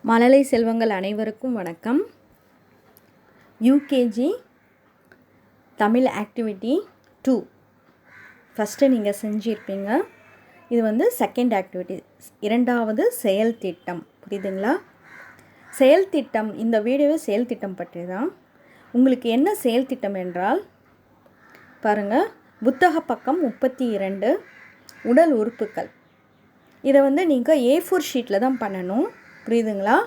மழலை செல்வங்கள் அனைவருக்கும் வணக்கம். யூகேஜி தமிழ் ஆக்டிவிட்டி 2 ஃபஸ்ட்டு நீங்கள் செஞ்சுருப்பீங்க. இது செகண்ட் ஆக்டிவிட்டி, இரண்டாவது செயல் திட்டம். புரியுதுங்களா? செயல் திட்டம், இந்த வீடியோவை செயல் திட்டம் பற்றி தான். உங்களுக்கு என்ன செயல் திட்டம் என்றால் பாருங்கள், புத்தக பக்கம் 32 உடல் உறுப்புகள். இதை நீங்கள் A4 ஷீட்டில் தான் பண்ணணும். புரியுதுங்களா?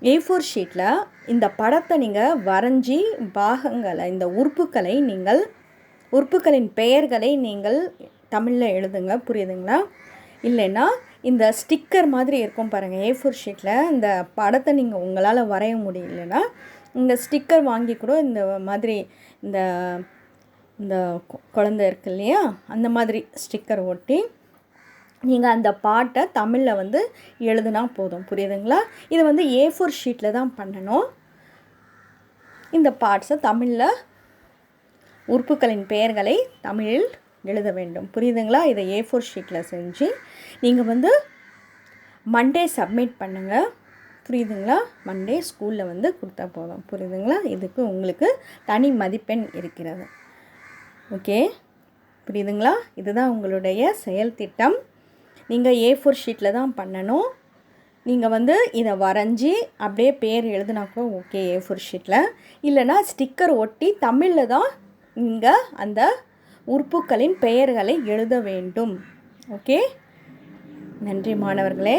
A4 ஷீட்டில் இந்த படத்தை நீங்கள் வரைஞ்சி பாகங்களை, இந்த உறுப்புகளை நீங்கள், உறுப்புகளின் பெயர்களை நீங்கள் தமிழில் எழுதுங்க. புரியுதுங்களா? இல்லைன்னா இந்த ஸ்டிக்கர் மாதிரி இருக்கும் பாருங்கள், A4 ஷீட்டில் இந்த படத்தை நீங்கள் உங்களால் வரைய முடியலன்னா இந்த ஸ்டிக்கர் வாங்கி கூட இந்த மாதிரி இந்த இந்த குழந்தை இருக்கு இல்லையா, அந்த மாதிரி ஸ்டிக்கர் ஒட்டி நீங்கள் அந்த பாட்டை தமிழில் எழுதுனா போதும். புரியுதுங்களா? இது A4 ஷீட்டில் தான் பண்ணணும். இந்த பார்ட்ஸை தமிழில், உறுப்புகளின் பெயர்களை தமிழில் எழுத வேண்டும். புரியுதுங்களா? இதை A4 ஷீட்டில் செஞ்சு நீங்கள் மண்டே சப்மிட் பண்ணுங்கள். புரியுதுங்களா? மண்டே ஸ்கூலில் கொடுத்தா போதும். புரியுதுங்களா? இதுக்கு உங்களுக்கு தனி மதிப்பெண் இருக்கிறது. ஓகே, புரியுதுங்களா? இதுதான் உங்களுடைய செயல் திட்டம். நீங்கள் A4 ஷீட்டில் தான் பண்ணணும். நீங்கள் இதை வரைஞ்சி அப்படியே பேர் எழுதுனா கூட ஓகே A4 ஷீட்டில். இல்லைனா ஸ்டிக்கர் ஒட்டி தமிழில் தான் நீங்கள் அந்த உறுப்புகளின் பெயர்களை எழுத வேண்டும். ஓகே, நன்றி மாணவர்களே.